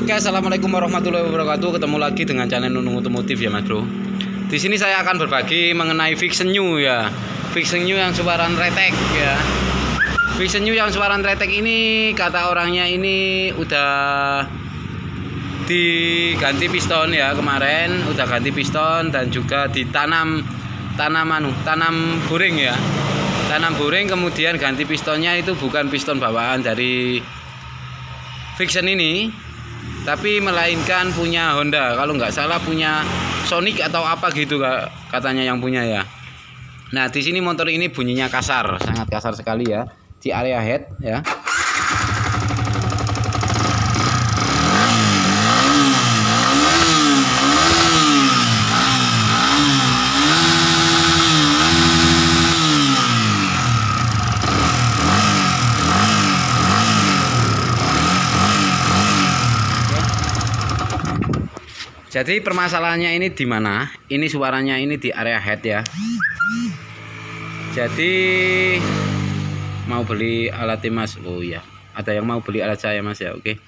Oke, assalamualaikum warahmatullahi wabarakatuh. Ketemu lagi dengan channel Nunung Otomotif ya, Mas Bro. Di sini saya akan berbagi mengenai Vixion New ya. Vixion New yang suaran retek ya. Vixion New yang suaran retek ini kata orangnya ini udah diganti piston ya kemarin, udah ganti piston dan juga ditanam tanam boring ya. Tanam boring kemudian ganti pistonnya itu bukan piston bawaan dari Vixion ini, tapi melainkan punya Honda. Kalau nggak salah punya Sonic atau apa gitu katanya yang punya ya. Nah di sini motor ini bunyinya kasar, sangat kasar sekali ya di area head ya. Jadi permasalahannya ini di mana? Ini suaranya ini di area head ya. Jadi mau beli alat Mas. Oh iya, ada yang mau beli alat saya Mas ya. Oke.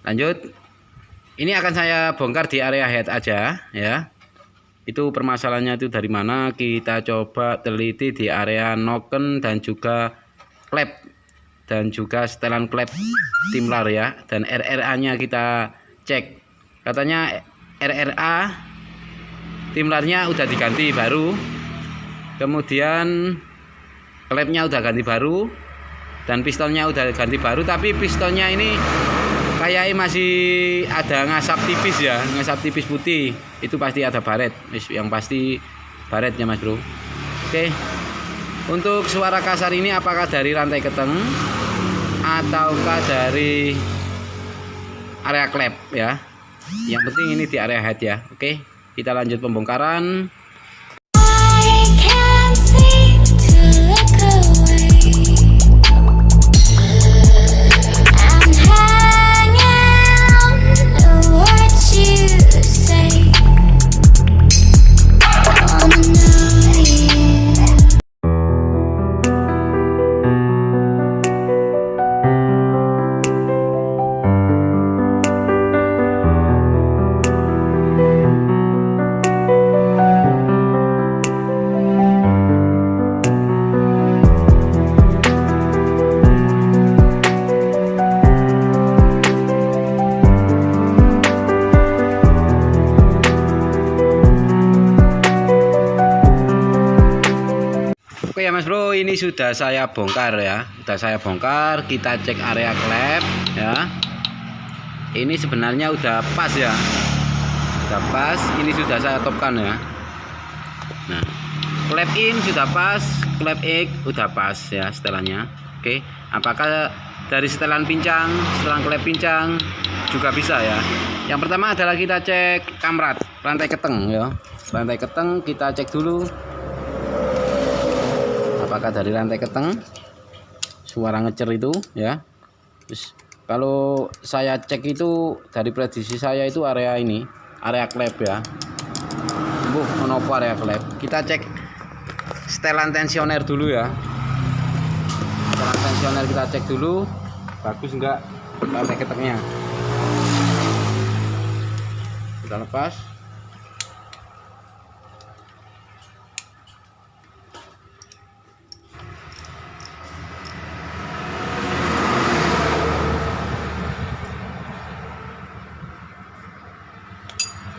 Lanjut. Ini akan saya bongkar di area head aja ya. Itu permasalahannya itu dari mana? Kita coba teliti di area noken dan juga klep dan juga setelan klep timlar ya. Dan RRA-nya kita cek. Katanya RRA timlarnya udah diganti baru, kemudian klepnya udah ganti baru dan pistonnya udah ganti baru, tapi pistonnya ini kayak masih ada ngasap tipis ya, ngasap tipis putih. Itu pasti ada baret, yang pasti baretnya Mas Bro. Oke, untuk suara kasar ini apakah dari rantai keteng ataukah dari area klep ya? Yang penting ini di area head ya. Oke, kita lanjut pembongkaran. Oke ya Mas Bro, ini sudah saya bongkar ya. Sudah saya bongkar, kita cek area klep ya. Ini sebenarnya udah pas ya. Udah pas, ini sudah saya topkan ya. Nah, klep in sudah pas, klep X udah pas ya setelannya. Oke, apakah dari setelan pincang, setelan klep pincang juga bisa ya. Yang pertama adalah kita cek kamrat, rantai keteng ya. Rantai keteng kita cek dulu. Apakah dari rantai keteng suara ngecer itu ya. Terus kalau saya cek itu dari prediksi saya itu area ini, area klep ya. Menopo area klep. Kita cek setelan tensioner dulu ya. Setelan tensioner kita cek dulu, bagus enggak rantai ketengnya. Kita lepas.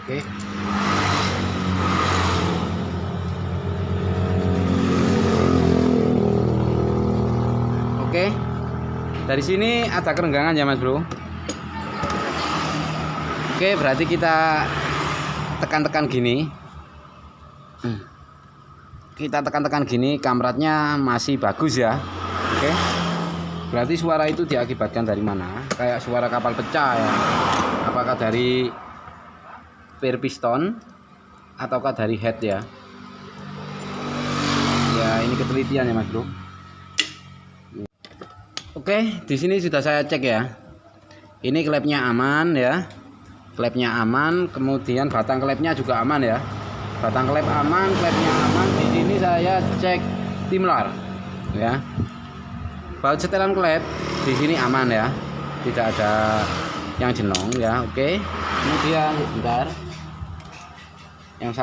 Oke. Oke. Dari sini ada kerenggangan ya Mas Bro. Oke, berarti kita tekan-tekan gini. Kita tekan-tekan gini, kamratnya masih bagus ya. Oke. Berarti suara itu diakibatkan dari mana? Kayak suara kapal pecah ya. Apakah dari per piston ataukah dari head ya? Ya ini ketelitian ya Mas Bro. Oke, di sini sudah saya cek ya. Ini klepnya aman ya. Klepnya aman, kemudian batang klepnya juga aman ya. Batang klep aman, klepnya aman. Di sini saya cek timlar ya. Baut setelan klep di sini aman ya. Di tidak ada yang jenong ya. Oke. Kemudian bentar. Yang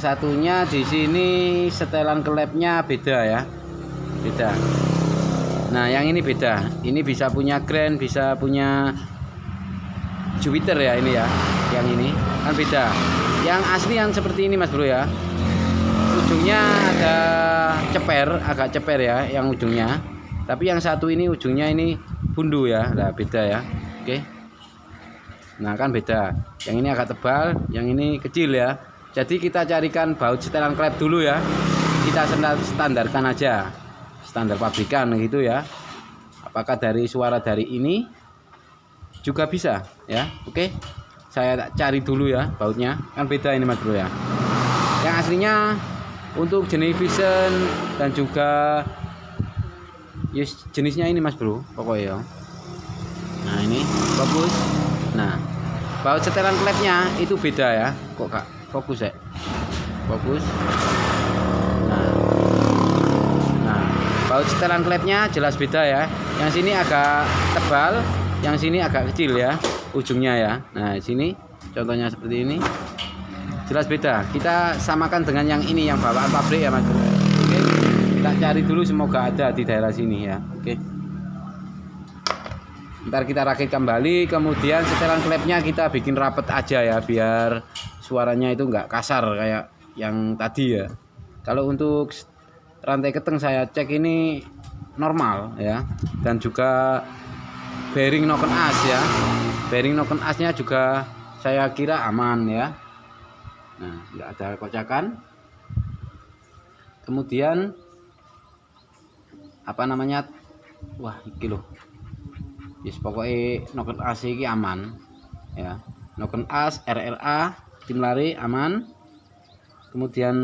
satunya di sini setelan klepnya beda ya. Beda. Nah, yang ini beda. Ini bisa punya Grand, bisa punya Jupiter ya ini ya. Yang ini kan beda. Yang asli yang seperti ini Mas Bro ya. Ujungnya ada agak ceper ya yang ujungnya. Tapi yang satu ini ujungnya ini bundu ya. Nah, beda ya. Oke. Nah, kan beda. Yang ini agak tebal, yang ini kecil ya. Jadi kita carikan baut setelan klep dulu ya. Kita standarkan aja. Standar pabrikan gitu ya. Apakah dari suara dari ini juga bisa ya. Oke. Saya cari dulu ya bautnya. Kan beda ini Mas Bro ya. Yang aslinya untuk jenis Vision dan juga jenisnya ini Mas Bro pokoknya ya. Nah, ini fokus. Nah, baut setelan klepnya itu beda ya. Kok Kak? Fokus ya. Fokus. Nah, baut setelan klepnya jelas beda ya. Yang sini agak tebal, yang sini agak kecil ya ujungnya ya. Nah, sini contohnya seperti ini. Jelas beda. Kita samakan dengan yang ini yang bawaan pabrik ya Mas Bro. Oke. Kita cari dulu, semoga ada di daerah sini ya. Oke. Ntar kita rakit kembali, kemudian setelan klepnya kita bikin rapet aja ya biar suaranya itu enggak kasar kayak yang tadi ya. Kalau untuk rantai keteng saya cek ini normal ya. Dan juga bearing noken as ya. Bearing noken asnya juga saya kira aman ya. Nah, enggak ada kocakan. Kemudian apa namanya? Wah, iki loh. Yes, pokoknya noken as ini aman ya. Noken as, RLA, tim lari aman. Kemudian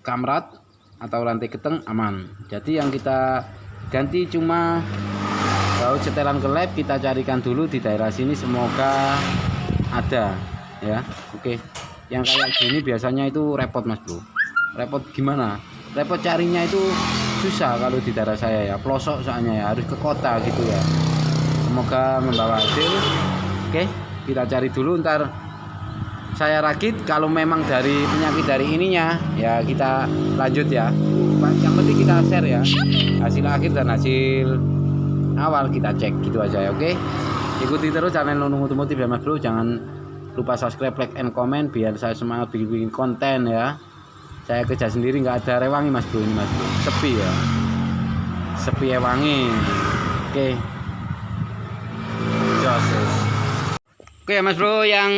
kamrat atau rantai keteng aman. Jadi yang kita ganti cuma baut setelan klep. Kita carikan dulu di daerah sini, semoga ada ya. Oke. Yang kayak gini biasanya itu repot Mas Bro. Repot gimana? Repot carinya itu susah kalau di daerah saya ya. Pelosok soalnya ya, harus ke kota gitu ya. Semoga membawa hasil. Oke, kita cari dulu, ntar saya rakit. Kalau memang dari penyakit dari ininya ya kita lanjut ya. Yang penting kita share ya hasil akhir dan hasil awal kita cek gitu aja ya. Oke, ikuti terus channel Nunung Otomotif ya Mas Bro. Jangan lupa subscribe, like, and comment biar saya semangat bikin konten ya. Saya kerja sendiri, nggak ada rewangi Mas Bro ini Mas Bro. Sepi ya, sepi ewangi. Oke. Oke ya Mas Bro, yang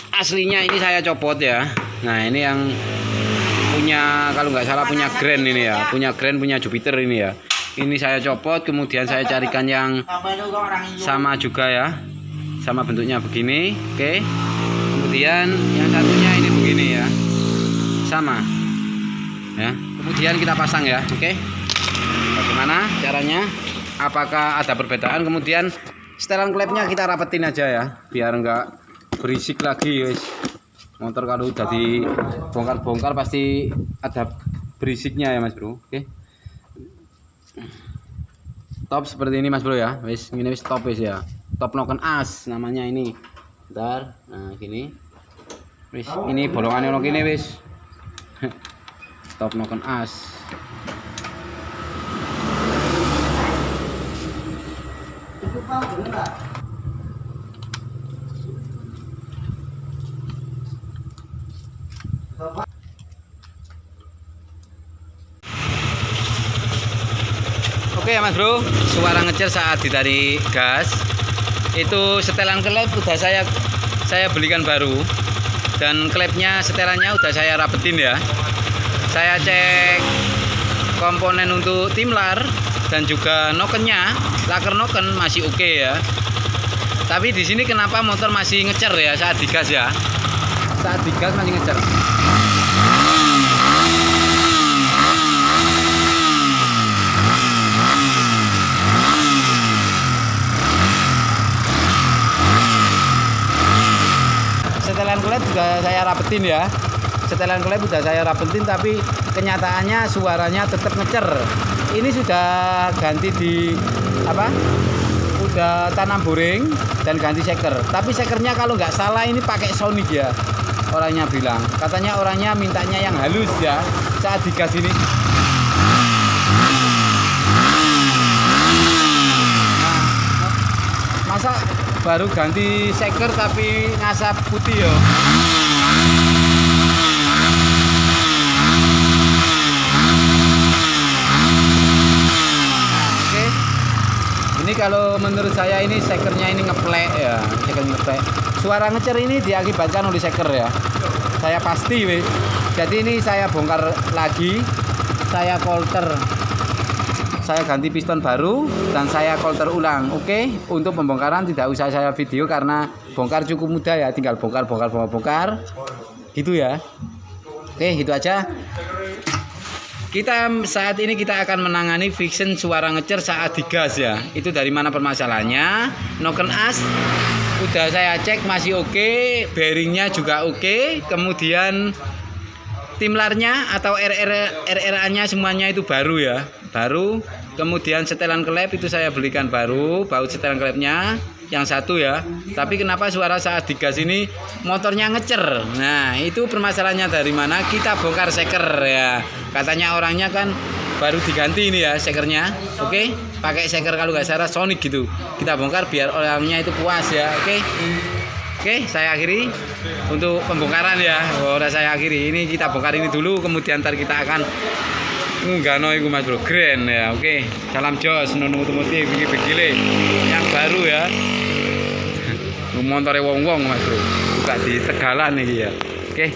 aslinya ini saya copot ya. Nah, ini yang punya, kalau nggak salah punya Grand ini ya, punya Grand, punya Jupiter ini ya. Ini saya copot, kemudian saya carikan yang sama juga ya, sama bentuknya begini. Oke. Kemudian yang satunya ini begini ya, sama ya. Kemudian kita pasang ya. Oke. Bagaimana caranya? Apakah ada perbedaan? Kemudian setelan klepnya kita rapetin aja ya, biar enggak berisik lagi guys. Motor kalau udah dibongkar-bongkar pasti ada berisiknya ya Mas Bro. Oke. Top seperti ini Mas Bro ya. Wis ini wis top wis ya. Top noken as namanya ini. Bentar. Nah, gini. Wis ini bolongannya ono kene wis. Top noken as. Oke ya Mas Bro, suara ngecer saat ditarik gas. Itu setelan klep udah saya belikan baru, dan klepnya setelannya udah saya rapetin ya. Saya cek komponen untuk timlar dan juga nokennya, laker noken masih oke ya. Tapi di sini kenapa motor masih ngecer ya saat digas ya? Saat digas masih ngecer. Setelan klep juga saya rapetin ya. Setelan klep udah saya rapetin, tapi kenyataannya suaranya tetap ngecer. Ini sudah ganti di apa? Udah tanam boring dan ganti seker. Tapi sekernya kalau nggak salah ini pakai Sonic ya. Orangnya bilang, katanya orangnya mintanya yang halus ya saat digas ini. Nah, masa baru ganti seker tapi ngasap putih ya. Ini kalau menurut saya ini sekernya ini ngeplek ya, seker ngeplek. Suara ngecer ini diakibatkan oleh seker ya. Saya pasti weh. Jadi ini saya bongkar lagi, saya kolter. Saya ganti piston baru dan saya kolter ulang. Oke, untuk pembongkaran tidak usah saya video karena bongkar cukup mudah ya, tinggal bongkar. Gitu ya. Oke, itu aja. Saat ini kita akan menangani friction suara ngecer saat digas ya. Itu dari mana permasalahannya? Noken as udah saya cek masih oke, bearingnya juga oke. Kemudian timlarnya atau RRA-nya semuanya itu baru ya, baru. Kemudian setelan klep itu saya belikan baru, baut setelan klepnya yang satu ya. Tapi kenapa suara saat digas ini motornya ngecer? Nah, itu permasalahannya dari mana? Kita bongkar seker ya. Katanya orangnya kan baru diganti ini ya sekernya. Oke, pakai seker kalau nggak salah Sonic gitu. Kita bongkar biar orangnya itu puas ya. Oke, saya akhiri untuk pembongkaran ya. Udah saya akhiri. Ini kita bongkar ini dulu, kemudian ntar kita akan nggano iku Mas Bro, keren ya. Oke, salam jos nono otomotif iki begile yang baru ya. Montore wong-wong Mas Bro, buka di Tegalan iki ya. Oke.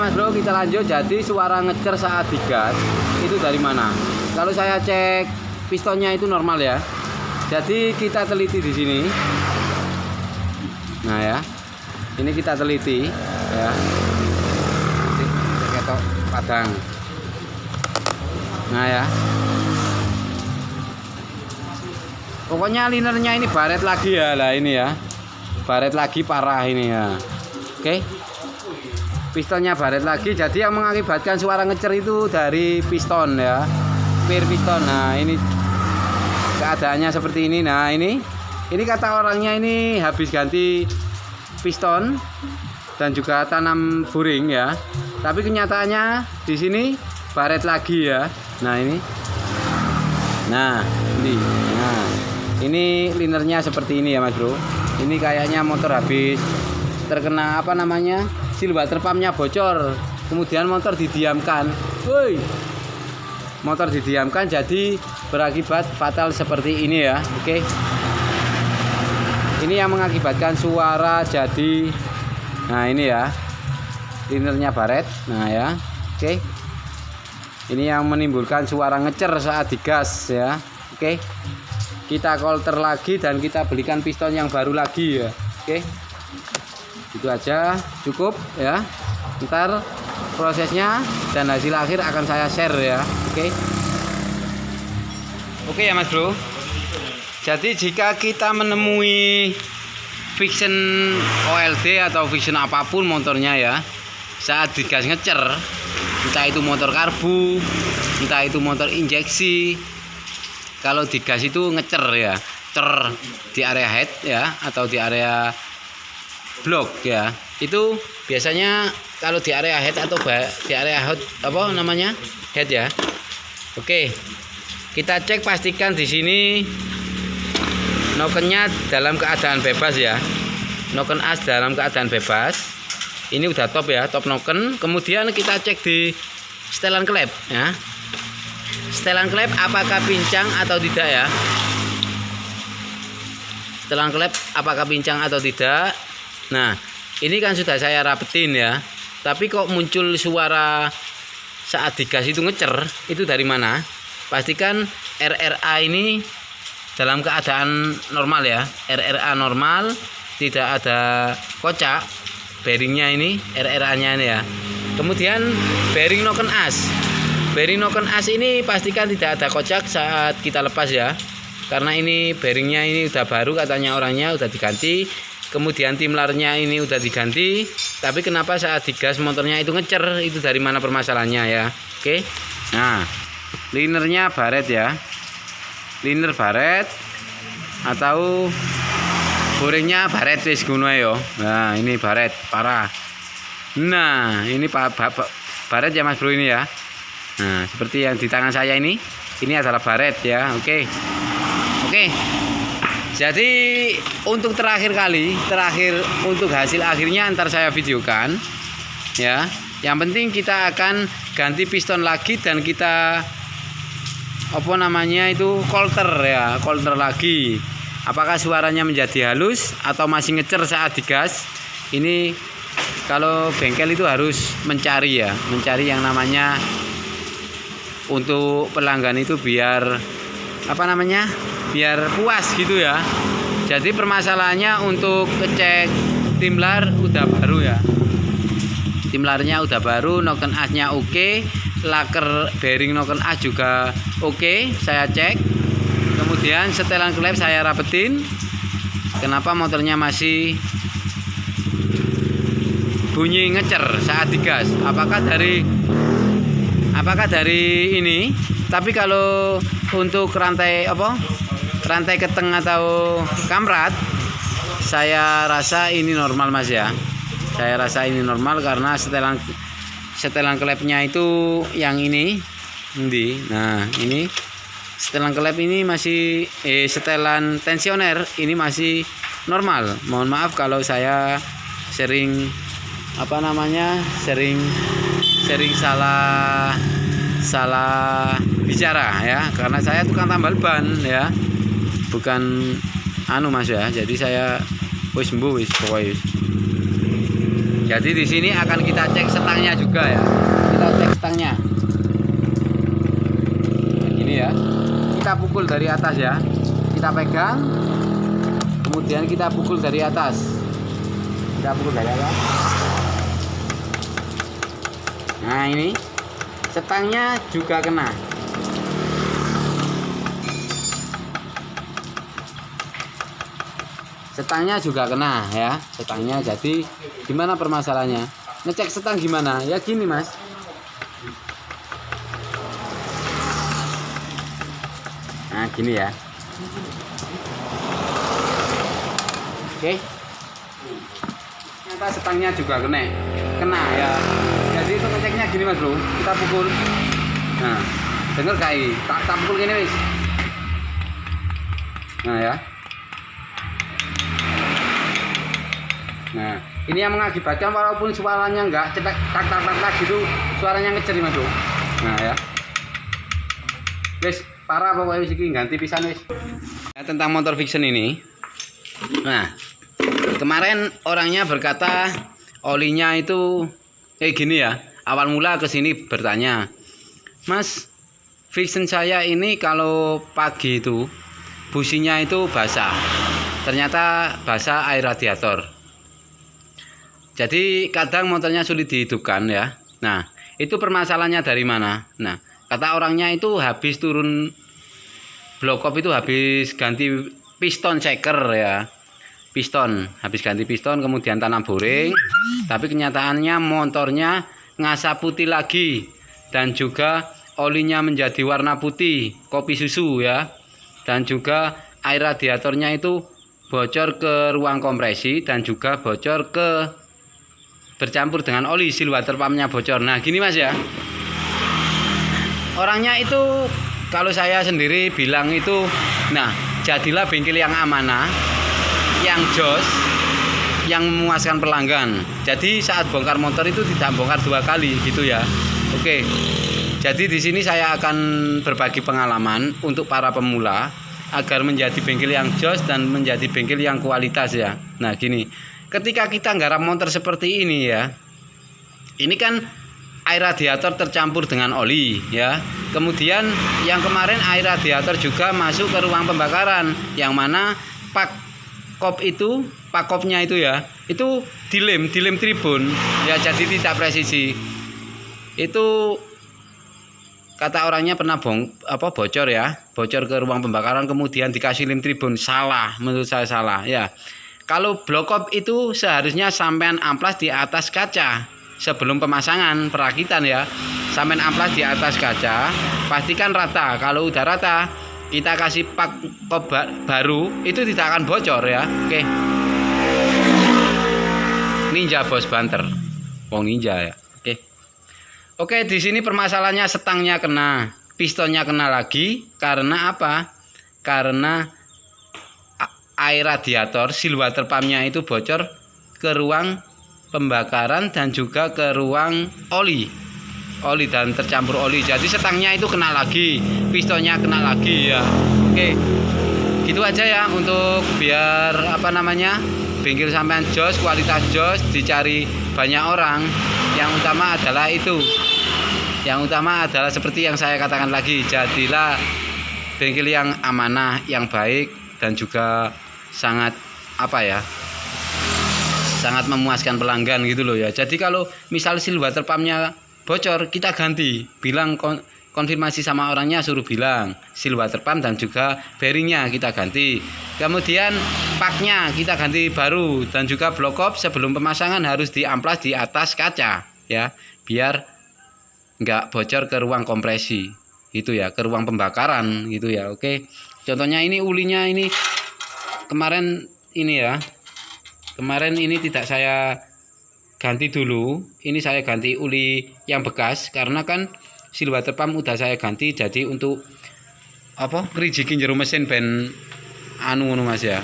Mas Bro, kita lanjut. Jadi suara ngecer saat digas itu dari mana? Kalau saya cek pistonnya itu normal ya. Jadi kita teliti di sini. Nah ya, ini kita teliti ya. Ketok padang. Nah ya. Pokoknya linernya ini baret lagi ya lah ini ya. Baret lagi parah ini ya. Oke. Pistonnya baret lagi, jadi yang mengakibatkan suara ngecer itu dari piston ya, pir piston. Nah ini keadaannya seperti ini. Nah ini kata orangnya ini habis ganti piston dan juga tanam boring ya, tapi kenyataannya di sini baret lagi ya. Nah ini linernya seperti ini ya Mas Bro. Ini kayaknya motor habis terkena apa namanya, silbater pumpnya bocor, kemudian motor didiamkan. Woi, motor didiamkan jadi berakibat fatal seperti ini ya. Oke, ini yang mengakibatkan suara jadi, nah ini ya, linernya baret. Nah ya, oke, ini yang menimbulkan suara ngecer saat digas ya. Oke, kita kolter lagi dan kita belikan piston yang baru lagi ya. Oke, itu aja, cukup ya. Ntar prosesnya dan hasil akhir akan saya share ya. Oke ya Mas Bro. Jadi jika kita menemui friction OLD atau friction apapun motornya ya, saat digas ngecer, entah itu motor karbu, entah itu motor injeksi, kalau digas itu ngecer ya, cer di area head ya, atau di area blok ya. Itu biasanya kalau di area head atau di area hot apa namanya, head ya. Oke, kita cek pastikan di sini nokennya dalam keadaan bebas ya. Noken as dalam keadaan bebas. Ini udah top ya, top noken. Kemudian kita cek di setelan klep ya. Setelan klep apakah pincang atau tidak ya. Setelan klep apakah pincang atau tidak. Nah, ini kan sudah saya rapetin ya. Tapi kok muncul suara saat digas itu ngecer, itu dari mana? Pastikan RRA ini dalam keadaan normal ya. RRA normal, tidak ada kocak. Bearingnya ini, RRA-nya ini ya. Kemudian bearing noken as. Bearing noken as ini pastikan tidak ada kocak saat kita lepas ya. Karena ini bearingnya ini udah baru, katanya orangnya udah diganti. Kemudian timlarnya ini udah diganti. Tapi kenapa saat digas motornya itu ngecer? Itu dari mana permasalahannya ya. Oke. Nah, linernya baret ya. Liner baret atau boringnya baret wis ngono ya. Nah, ini baret parah. Nah, ini baret ya Mas Bro ini ya. Nah, seperti yang di tangan saya ini adalah baret ya. Oke. Jadi untuk terakhir untuk hasil akhirnya ntar saya videokan ya. Yang penting kita akan ganti piston lagi dan kita kolter ya, kolter lagi. Apakah suaranya menjadi halus atau masih ngecer saat digas? Ini kalau bengkel itu harus mencari yang namanya untuk pelanggan itu biar biar puas gitu ya. Jadi permasalahannya untuk ngecek timlar udah baru ya. Timlarnya udah baru, noken asnya oke, laker bearing noken as juga oke, saya cek. Kemudian setelan klep saya rapetin. Kenapa motornya masih bunyi ngecer saat digas? Apakah dari ini? Tapi kalau untuk rantai keteng atau kamrat, saya rasa ini normal Mas ya. Saya rasa ini normal karena setelan klepnya itu yang ini. Nah, ini setelan klep ini masih setelan tensioner ini masih normal. Mohon maaf kalau saya sering salah bicara ya, karena saya tukang tambal ban ya, bukan Mas ya. Jadi saya wis pokoknya. Jadi di sini akan kita cek setangnya juga ya. Kita cek setangnya. Ini ya. Kita pukul dari atas ya. Kita pegang. Kemudian kita pukul dari atas. Nah, ini setangnya juga kena. Setangnya juga kena ya, setangnya. Jadi gimana permasalahannya? Ngecek setang gimana? Ya gini Mas. Nah, gini ya. Oke. Ternyata setangnya juga kena ya. Jadi itu ngeceknya gini Mas Bro. Kita pukul. Nah, denger kai. Tak pukul gini wis. Nah ya. Nah, ini yang mengakibatkan walaupun suaranya enggak cetek tak gitu, suaranya ngecer Mas Bro. Nah ya. Guys, parah pokoknya wis iki ganti pisan wis. Nah, tentang motor Vixen ini. Nah, kemarin orangnya berkata olinya itu gini ya. Awal mula ke sini bertanya, "Mas, Vixen saya ini kalau pagi itu businya itu basah." Ternyata basah air radiator. Jadi kadang motornya sulit dihidupkan ya. Nah, itu permasalahannya dari mana? Nah, kata orangnya itu habis turun blok up itu habis ganti piston checker ya. Habis ganti piston kemudian tanam boring. Tapi kenyataannya motornya ngasap putih lagi. Dan juga olinya menjadi warna putih, kopi susu ya. Dan juga air radiatornya itu bocor ke ruang kompresi dan juga bocor bercampur dengan oli, seal water pumpnya bocor. Nah gini Mas ya, orangnya itu kalau saya sendiri bilang itu, nah jadilah bengkel yang amanah, yang jos, yang memuaskan pelanggan. Jadi saat bongkar motor itu tidak bongkar 2 kali gitu ya. Oke. Jadi di sini saya akan berbagi pengalaman untuk para pemula agar menjadi bengkel yang jos dan menjadi bengkel yang kualitas ya. Nah, gini. Ketika kita nggarap motor seperti ini ya. Ini kan air radiator tercampur dengan oli ya. Kemudian yang kemarin air radiator juga masuk ke ruang pembakaran yang mana pak kopnya itu ya, itu dilem tribun ya, jadi tidak presisi. Itu kata orangnya pernah bocor ya, bocor ke ruang pembakaran kemudian dikasih lem tribun. Salah, menurut saya salah ya. Kalau blokop itu seharusnya sampean amplas di atas kaca sebelum pemasangan perakitan ya. Sampean amplas di atas kaca, pastikan rata. Kalau udah rata, kita kasih pak kop baru, itu tidak akan bocor ya. Oke. Ninja bos banter. Wong ninja ya. Oke, di sini permasalahannya setangnya kena, pistonnya kena lagi. Karena apa? Karena air radiator seal water pumpnya itu bocor ke ruang pembakaran dan juga ke ruang oli dan tercampur oli. Jadi setangnya itu kena lagi, pistonnya kena lagi ya. Oke, gitu aja ya untuk biar bengkel sampean jos, kualitas jos dicari banyak orang. Yang utama adalah itu. Yang utama adalah seperti yang saya katakan lagi, jadilah bengkel yang amanah, yang baik dan juga sangat sangat memuaskan pelanggan gitu loh ya. Jadi kalau misal seal water pumpnya bocor, kita ganti. Bilang konfirmasi sama orangnya, suruh bilang seal water pump dan juga bearingnya kita ganti. Kemudian paknya kita ganti baru dan juga blokop sebelum pemasangan harus diamplas di atas kaca ya, biar nggak bocor ke ruang kompresi itu ya, ke ruang pembakaran gitu ya. Oke, contohnya ini ulinya ini kemarin ini tidak saya ganti dulu, ini saya ganti uli yang bekas karena kan seal water pump udah saya ganti. Jadi untuk ngerijikin jero mesin ben ngono Mas ya.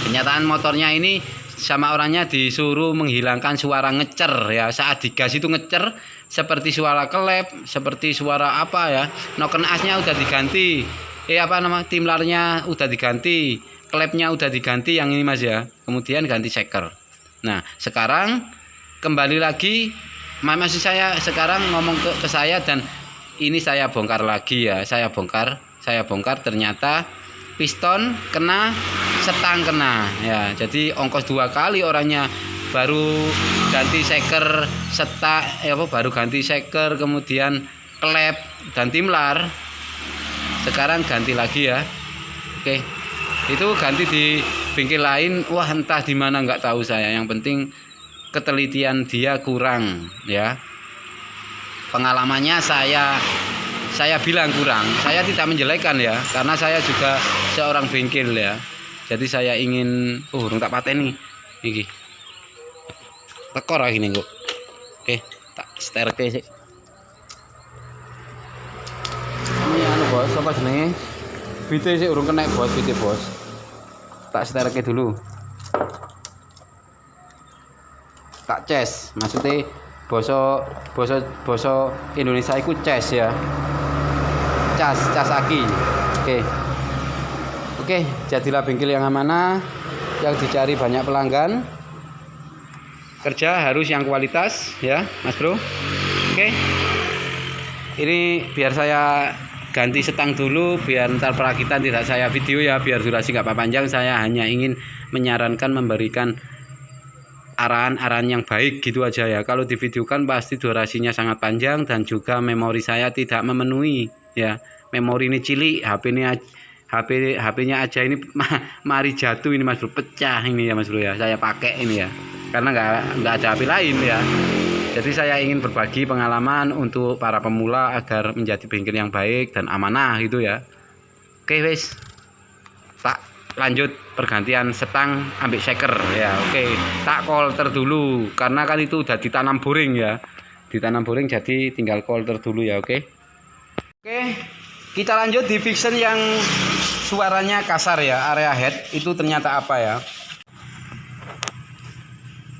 Kenyataan motornya ini sama orangnya disuruh menghilangkan suara ngecer ya. Saat digas itu ngecer seperti suara kelep, seperti suara noken asnya udah diganti. Timlarnya udah diganti, klepnya udah diganti yang ini Mas ya. Kemudian ganti seker. Nah, sekarang kembali lagi masih saya sekarang ngomong ke saya dan ini saya bongkar lagi ya. Saya bongkar ternyata piston kena, setang kena ya. Jadi ongkos 2 kali orangnya, baru ganti seker, baru ganti seker, kemudian klep dan timlar. Sekarang ganti lagi ya. Oke. Itu ganti di bengkel lain, wah entah di mana nggak tahu saya. Yang penting ketelitian dia kurang ya. Pengalamannya saya bilang kurang. Saya tidak menjelekkan ya, karena saya juga seorang bengkel ya. Jadi saya ingin urung tak pateni iki. Tekor lagi nih kok. Oke, tak sterke sih. Ini bos, apa jenenge? Bite sih urung kena bos, bite bos. Tak sterke dulu. Tak ces, maksudnya boso Indonesia itu ces ya. Cas aki. Oke, jadilah bengkel yang amanah, yang dicari banyak pelanggan. Kerja harus yang kualitas ya, Mas Bro. Oke. Ini biar saya ganti setang dulu, biar ntar perakitan tidak saya video ya, biar durasi nggak panjang. Saya hanya ingin menyarankan, memberikan arahan-arahan yang baik gitu aja ya. Kalau divideokan pasti durasinya sangat panjang dan juga memori saya tidak memenuhi ya. Memori ini cilik, HP-nya aja ini mari jatuh ini Mas Bro, pecah ini ya Mas Bro ya. Saya pakai ini ya. Karena nggak ada HP lain ya. Jadi saya ingin berbagi pengalaman untuk para pemula agar menjadi bengkel yang baik dan amanah gitu ya. Oke wes, tak lanjut pergantian setang ambil shaker ya. Oke, tak kolter dulu karena kan itu udah ditanam boring ya, ditanam boring jadi tinggal kolter dulu ya. Oke, kita lanjut di fiction yang suaranya kasar ya, area head itu ternyata apa ya?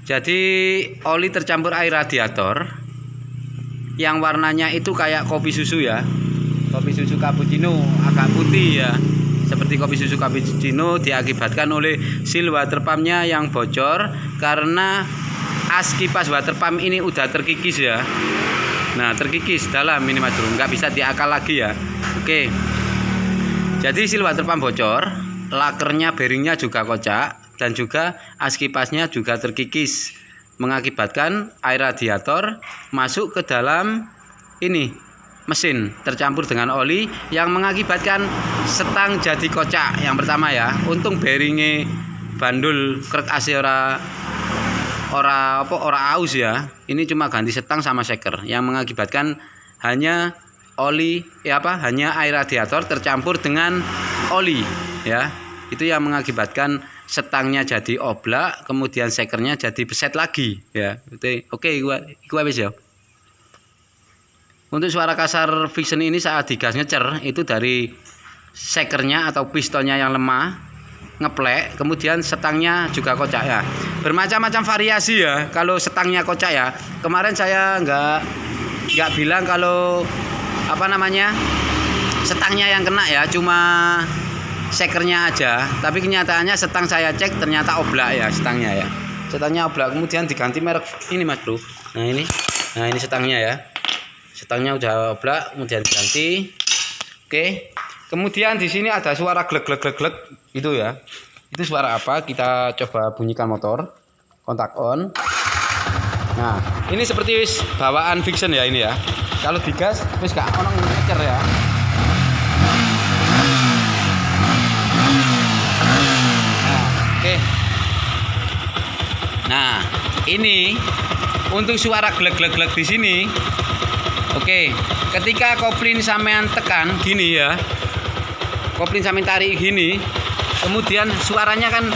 Jadi oli tercampur air radiator yang warnanya itu kayak kopi susu ya, kopi susu cappuccino, agak putih ya, seperti kopi susu cappuccino, diakibatkan oleh seal water pumpnya yang bocor karena as kipas water pump ini udah terkikis ya. Nah, terkikis dalam ini Mas Bro, nggak bisa diakal lagi ya. Oke, jadi seal water pump bocor, lakernya, bearingnya juga kocak, dan juga as kipasnya juga terkikis, mengakibatkan air radiator masuk ke dalam ini mesin tercampur dengan oli yang mengakibatkan setang jadi kocak. Yang pertama ya, untung bearingnya bandul, krek AC ora aus ya. Ini cuma ganti setang sama seker yang mengakibatkan hanya oli hanya air radiator tercampur dengan oli ya. Itu yang mengakibatkan setangnya jadi oblak, kemudian sekernya jadi beset lagi ya. Oke, gua habis ya. Untuk suara kasar friction ini saat digas ngecer itu dari sekernya atau pistonnya yang lemah, ngeplek, kemudian setangnya juga kocak ya. Bermacam-macam variasi ya kalau setangnya kocak ya. Kemarin saya nggak bilang kalau setangnya yang kena ya, cuma sekernya aja, tapi kenyataannya setang saya cek ternyata oblak ya setangnya ya. Setangnya oblak, kemudian diganti merek ini Mas Bro. Nah ini setangnya ya. Setangnya udah oblak, kemudian diganti. Oke. Kemudian di sini ada suara glek glek glek glek gitu ya. Itu suara apa? Kita coba bunyikan motor. Kontak on. Nah, ini seperti bawaan friction ya ini ya. Kalau digas wis gak ono ngecer ya. Nah, ini untuk suara glek-glek-glek di sini. Oke, ketika kopling sampean tekan gini ya. Kopling sampean tarik gini, kemudian suaranya kan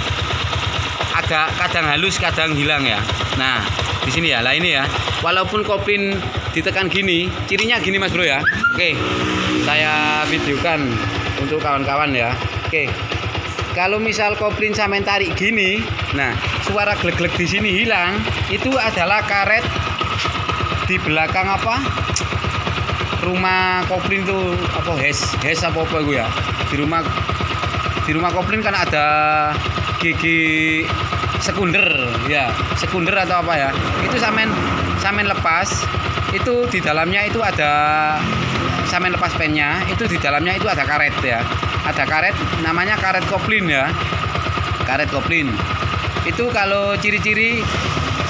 agak kadang halus, kadang hilang ya. Nah, di sini ya. Lah ini ya. Walaupun kopling ditekan gini, cirinya gini Mas Bro ya. Oke. Saya videokan untuk kawan-kawan ya. Oke. Kalau misal kopling sampean tarik gini, nah suara glek-glek di sini hilang, itu adalah karet di belakang rumah kopling tuh hes apa itu ya. Di rumah kopling kan ada gigi sekunder ya, sekunder atau apa ya. Itu sampean lepas, itu di dalamnya itu ada sampean lepas pennya, itu di dalamnya itu ada karet ya. Ada karet namanya karet kopling ya. Karet kopling. Itu kalau ciri-ciri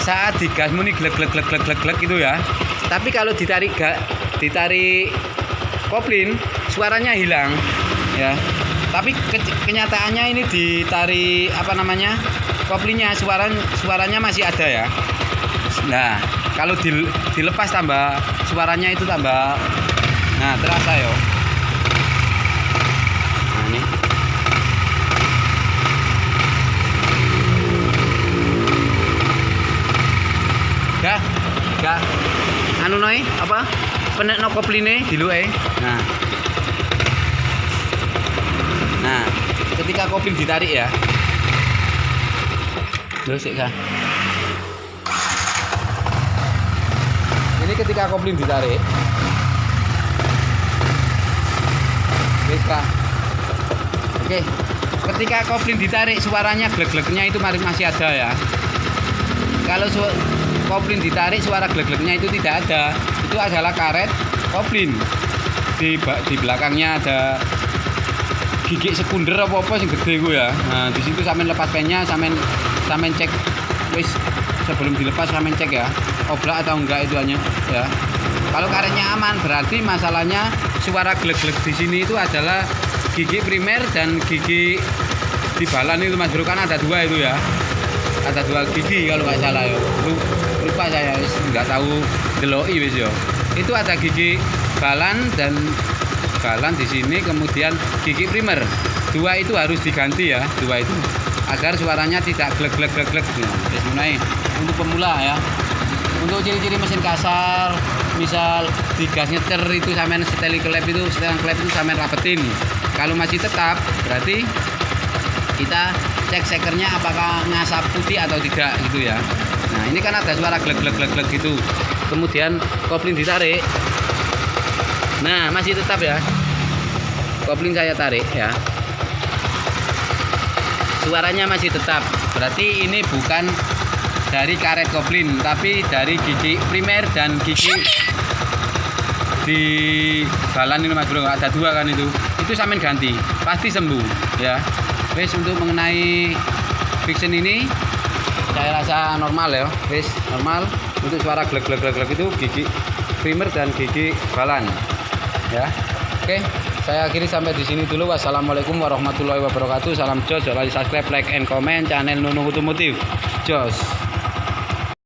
saat digas muni glek glek glek glek glek glek gitu ya. Tapi kalau ditarik kopling suaranya hilang ya. Tapi kenyataannya ini ditarik koplingnya suaranya masih ada ya. Nah, kalau dilepas tambah suaranya itu tambah terasa ya. Nah, ini. Gak anu noe apa? Penekno kopline diluke. Nah, ketika kopling ditarik ya. Terus sik Kak. Ini ketika kopling ditarik. Oke, ketika kopling ditarik suaranya glek-gleknya itu masih ada ya. Kalau kopling ditarik suara glek-gleknya itu tidak ada. Itu adalah karet kopling. Di belakangnya ada gigi sekunder apa sing gede gue ya. Nah, di situ sampean lepas pennya, sampean cek wis sebelum dilepas sampean cek ya. Oblak atau enggak itu hanya ya. Kalau karetnya aman berarti masalahnya suara glek-glek di sini itu adalah gigi primer dan gigi di balan itu Mas Bro, kan ada dua itu ya. Ada dua gigi kalau nggak salah ya. Lupa saya nggak tahu deloki wis ya. Itu ada gigi balan dan balan di sini, kemudian gigi primer. Dua itu harus diganti ya, dua itu agar suaranya tidak glek-glek-glek. Wis mulai untuk pemula ya. Untuk ciri-ciri mesin kasar, misal digas nyecer itu sampean setelan klep itu sampean rapetin kalau masih tetap berarti kita cek sekernya apakah ngasap putih atau tidak gitu ya. Nah ini kan ada suara glek glek glek glek gitu, kemudian kopling ditarik. Nah masih tetap ya, kopling saya tarik ya, suaranya masih tetap, berarti ini bukan dari karet kopling tapi dari gigi primer dan gigi di balan ini Mas Bro, ada 2 kan itu sampean ganti pasti sembuh ya. Wes untuk mengenai fiction ini saya rasa normal ya, wes normal. Untuk suara glek glek glek glek itu gigi primer dan gigi balan ya. Oke, saya akhiri sampai di sini dulu. Wassalamualaikum warahmatullahi wabarakatuh. Salam jos, jangan lupa subscribe, like, and comment channel Nunung Otomotif. Jos.